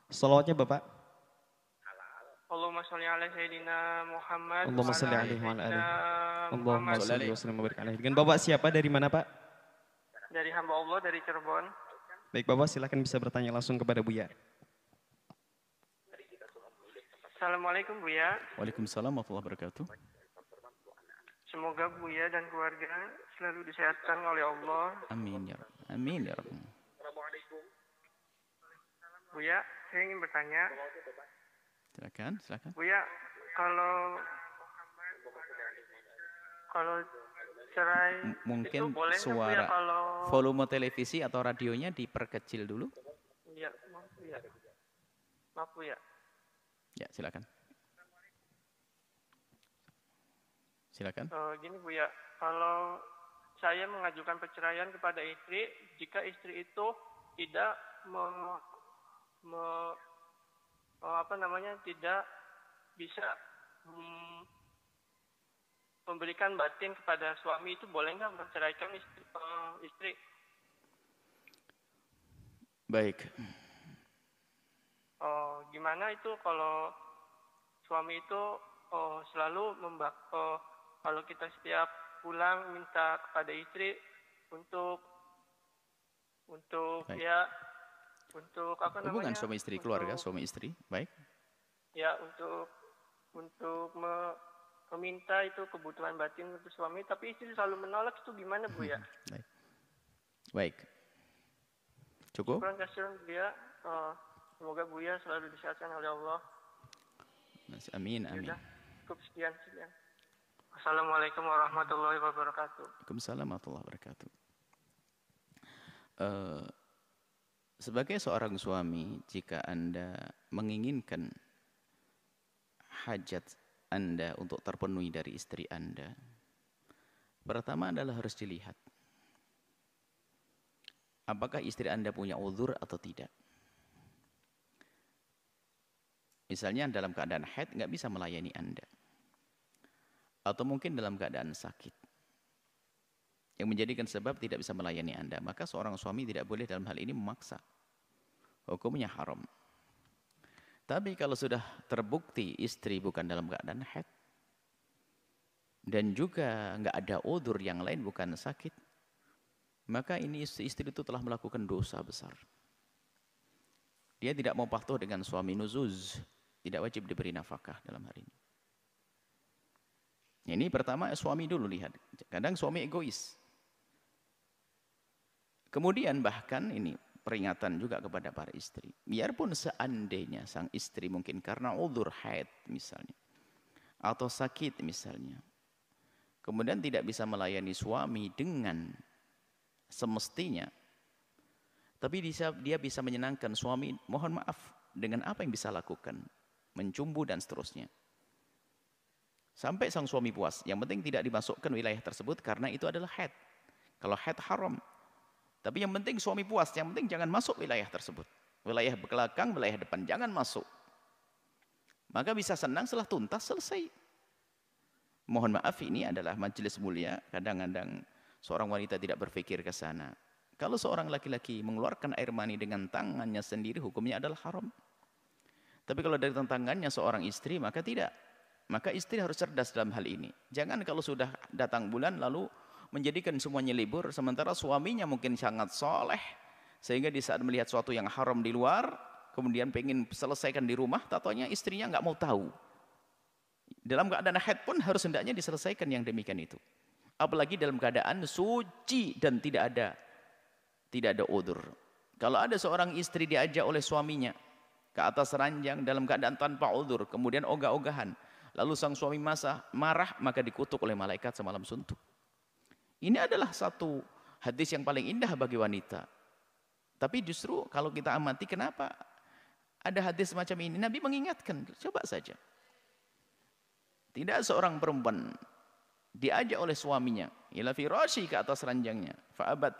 Salawatnya Bapak. Allahumma sholli ala Sayyidina Muhammad wa Allahumma ala salli ali alaihi wa ala Sayyidina alihi. Allahumma Muhammad. salli wa sallim wa barik alaihi. Dengan Bapak siapa dari mana Pak? Dari hamba Allah dari Cirebon. Baik Bapak silakan bisa bertanya langsung kepada Buya. Assalamualaikum Buya. Waalaikumsalam warahmatullahi wabarakatuh. Semoga Buya dan keluarga selalu disehatkan oleh Allah. Amin ya Rabb. Amin ya Rabb. Buya, saya ingin bertanya. Silakan, silakan. Buya, kalau cerai Mungkin itu boleh nggak, Buya, suara kalau volume televisi atau radionya diperkecil dulu. Iya, maaf Buya. Maaf Buya. Ya, silakan. Silakan. Gini Buya, kalau saya mengajukan perceraian kepada istri, jika istri itu tidak tidak bisa memberikan batin kepada suami, itu boleh nggak menceraikan istri? Baik. Gimana itu kalau suami itu selalu kalau kita setiap pulang minta kepada istri untuk Baik. ya untuk apa namanya? Hubungan suami istri, keluarga suami istri, baik. Ya untuk meminta itu kebutuhan batin untuk suami, tapi istri selalu menolak, itu gimana Bu ya? Baik. Baik. Cukup? Kurang kasihan Buya. Semoga Buya selalu disehatkan oleh Allah. Amin, amin. Yaudah, cukup sekian. Assalamualaikum warahmatullahi wabarakatuh. Waalaikumsalam warahmatullahi wabarakatuh. Sebagai seorang suami, jika Anda menginginkan hajat Anda untuk terpenuhi dari istri Anda, pertama adalah harus dilihat apakah istri Anda punya uzur atau tidak. Misalnya dalam keadaan haid nggak bisa melayani Anda, atau mungkin dalam keadaan sakit yang menjadikan sebab tidak bisa melayani Anda, maka seorang suami tidak boleh dalam hal ini memaksa. Hukumnya haram. Tapi kalau sudah terbukti istri bukan dalam keadaan haid dan juga nggak ada udzur yang lain, bukan sakit, maka ini istri itu telah melakukan dosa besar. Dia tidak mau patuh dengan suami nuzuz, tidak wajib diberi nafkah dalam hari ini. Ini pertama suami dulu lihat. Kadang suami egois. Kemudian bahkan ini peringatan juga kepada para istri. Biarpun seandainya sang istri mungkin karena udzur haid misalnya, atau sakit misalnya, kemudian tidak bisa melayani suami dengan semestinya, tapi dia bisa menyenangkan suami, mohon maaf, dengan apa yang bisa lakukan, mencumbu dan seterusnya. Sampai sang suami puas, yang penting tidak dimasukkan wilayah tersebut karena itu adalah haid. Kalau haid haram. Tapi yang penting suami puas, yang penting jangan masuk wilayah tersebut. Wilayah belakang, wilayah depan, jangan masuk. Maka bisa senang setelah tuntas, selesai. Mohon maaf, ini adalah majelis mulia, kadang-kadang seorang wanita tidak berpikir ke sana. Kalau seorang laki-laki mengeluarkan air mani dengan tangannya sendiri, hukumnya adalah haram. Tapi kalau dari tangannya seorang istri, maka tidak. Maka istri harus cerdas dalam hal ini. Jangan kalau sudah datang bulan lalu menjadikan semuanya libur, sementara suaminya mungkin sangat soleh, sehingga di saat melihat sesuatu yang haram di luar, kemudian pengen selesaikan di rumah, tatonya istrinya nggak mau tahu. Dalam keadaan haid pun harus hendaknya diselesaikan yang demikian itu. Apalagi dalam keadaan suci dan tidak ada udzur. Kalau ada seorang istri diajak oleh suaminya ke atas ranjang dalam keadaan tanpa udzur, kemudian ogah-ogahan, lalu sang suami marah, maka dikutuk oleh malaikat semalam suntuk. Ini adalah satu hadis yang paling indah bagi wanita. Tapi justru kalau kita amati, kenapa ada hadis semacam ini? Nabi mengingatkan, coba saja. Tidak seorang perempuan diajak oleh suaminya, ila firasyi, ke atas ranjangnya, fa'abat.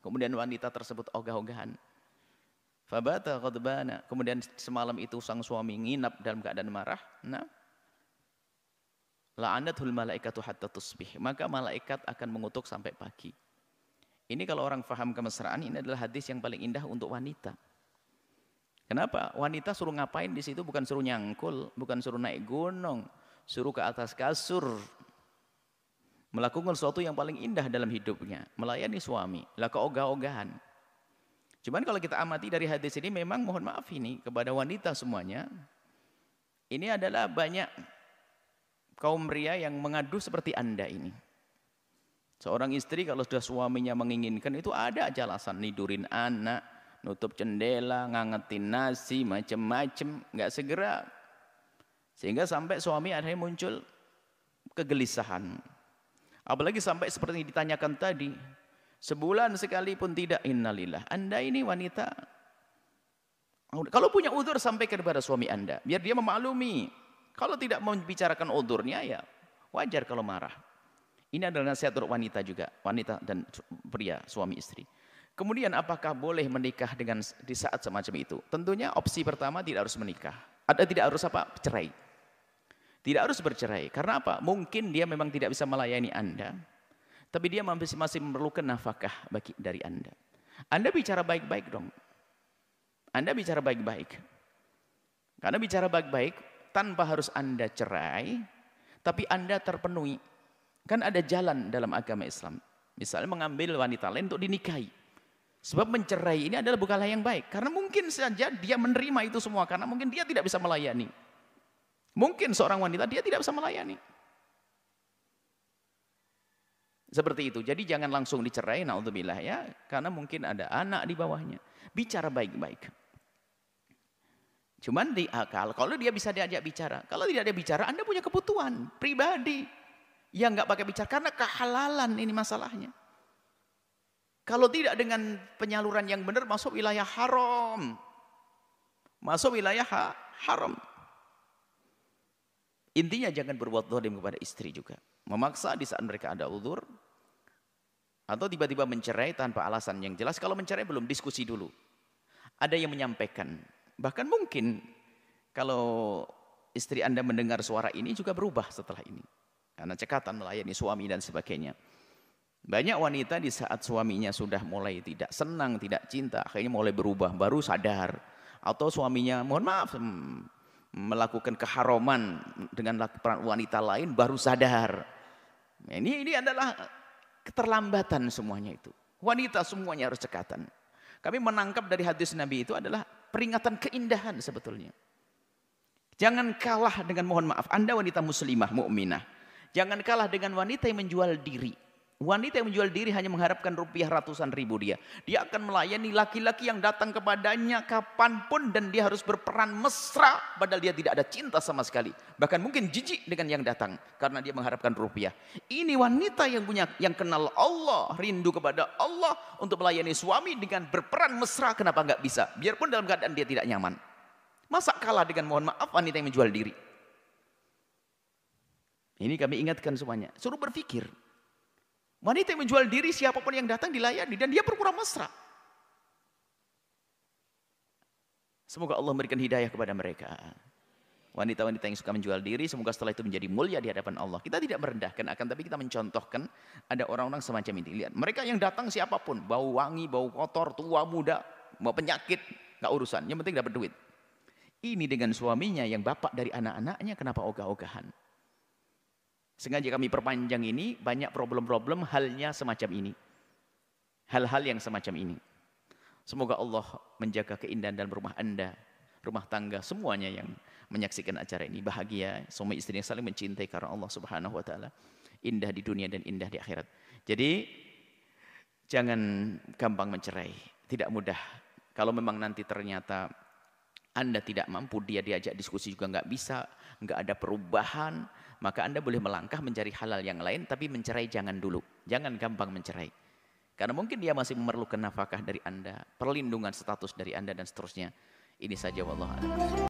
Kemudian wanita tersebut ogah-ogahan. Fabata ghadbana. Kemudian semalam itu sang suami nginap dalam keadaan marah. Nah, la'anatul malaikatu hatta tusbih, maka malaikat akan mengutuk sampai pagi. Ini kalau orang faham kemesraan, ini adalah hadis yang paling indah untuk wanita. Kenapa? Wanita suruh ngapain di situ? Bukan suruh nyangkul, bukan suruh naik gunung, suruh ke atas kasur, melakukan sesuatu yang paling indah dalam hidupnya, melayani suami, lah keogah-ogahan. Cuman kalau kita amati dari hadis ini, memang mohon maaf ini kepada wanita semuanya, ini adalah banyak kaum pria yang mengadu seperti Anda ini. Seorang istri kalau sudah suaminya menginginkan itu ada aja alasan, nidurin anak, nutup jendela, ngangetin nasi, macem-macem, nggak segera. Sehingga sampai suami akhirnya muncul kegelisahan. Apalagi sampai seperti yang ditanyakan tadi, sebulan sekali pun tidak, innalillah. Anda ini wanita, kalau punya udzur sampaikan kepada suami Anda, biar dia memaklumi. Kalau tidak membicarakan udzurnya, ya wajar kalau marah. Ini adalah nasihat untuk wanita juga, wanita dan pria, suami istri. Kemudian apakah boleh menikah dengan di saat semacam itu? Tentunya opsi pertama tidak harus menikah. Ada tidak harus apa? Cerai. Tidak harus bercerai. Karena apa? Mungkin dia memang tidak bisa melayani Anda, tapi dia masih memerlukan nafkah dari Anda. Anda bicara baik-baik dong. Anda bicara baik-baik. Karena bicara baik-baik tanpa harus Anda cerai, tapi Anda terpenuhi. Kan ada jalan dalam agama Islam. Misalnya mengambil wanita lain untuk dinikahi. Sebab mencerai ini adalah bukanlah yang baik. Karena mungkin saja dia menerima itu semua. Karena mungkin dia tidak bisa melayani. Mungkin seorang wanita dia tidak bisa melayani. Seperti itu. Jadi jangan langsung dicerai, naudzubillah ya. Karena mungkin ada anak di bawahnya. Bicara baik-baik. Cuman kalau dia bisa diajak bicara. Kalau tidak ada bicara, Anda punya kebutuhan pribadi. Yang nggak pakai bicara. Karena kehalalan ini masalahnya. Kalau tidak dengan penyaluran yang benar, masuk wilayah haram. Masuk wilayah haram. Intinya jangan berbuat zalim kepada istri juga. Memaksa di saat mereka ada uzur. Atau tiba-tiba mencerai tanpa alasan yang jelas. Kalau mencerai belum, diskusi dulu. Ada yang menyampaikan. Bahkan mungkin kalau istri Anda mendengar suara ini juga berubah setelah ini. Karena cekatan melayani suami dan sebagainya. Banyak wanita di saat suaminya sudah mulai tidak senang, tidak cinta, akhirnya mulai berubah, baru sadar. Atau suaminya, mohon maaf, melakukan keharaman dengan wanita lain, baru sadar. Ini adalah keterlambatan semuanya itu. Wanita semuanya harus cekatan. Kami menangkap dari hadis Nabi itu adalah peringatan keindahan sebetulnya. Jangan kalah dengan, mohon maaf, Anda wanita muslimah, mukminah. Jangan kalah dengan wanita yang menjual diri. Wanita yang menjual diri hanya mengharapkan rupiah ratusan ribu dia. Dia akan melayani laki-laki yang datang kepadanya kapanpun dan dia harus berperan mesra padahal dia tidak ada cinta sama sekali. Bahkan mungkin jijik dengan yang datang karena dia mengharapkan rupiah. Ini wanita yang kenal Allah, rindu kepada Allah untuk melayani suami dengan berperan mesra. Kenapa nggak bisa? Biarpun dalam keadaan dia tidak nyaman. Masa kalah dengan, mohon maaf, wanita yang menjual diri? Ini kami ingatkan semuanya. Suruh berpikir. Wanita yang menjual diri, siapapun yang datang dilayani dan dia berpura mesra. Semoga Allah memberikan hidayah kepada mereka. Wanita-wanita yang suka menjual diri, semoga setelah itu menjadi mulia di hadapan Allah. Kita tidak merendahkan, tapi kita mencontohkan ada orang-orang semacam ini. Lihat, mereka yang datang siapapun, bau wangi, bau kotor, tua, muda, mau penyakit, nggak urusan. Yang penting dapat duit. Ini dengan suaminya yang bapak dari anak-anaknya, kenapa ogah-ogahan? Sengaja kami perpanjang ini, banyak problem-problem halnya semacam ini. Hal-hal yang semacam ini. Semoga Allah menjaga keindahan dalam rumah Anda, rumah tangga, semuanya yang menyaksikan acara ini bahagia, suami istri yang saling mencintai karena Allah Subhanahu wa taala. Indah di dunia dan indah di akhirat. Jadi jangan gampang mencerai, tidak mudah. Kalau memang nanti ternyata Anda tidak mampu, dia diajak diskusi juga nggak bisa, nggak ada perubahan, maka Anda boleh melangkah mencari halal yang lain, tapi mencerai jangan dulu. Jangan gampang mencerai. Karena mungkin dia masih memerlukan nafkah dari Anda, perlindungan status dari Anda dan seterusnya. Ini saja, wallahu a'lam.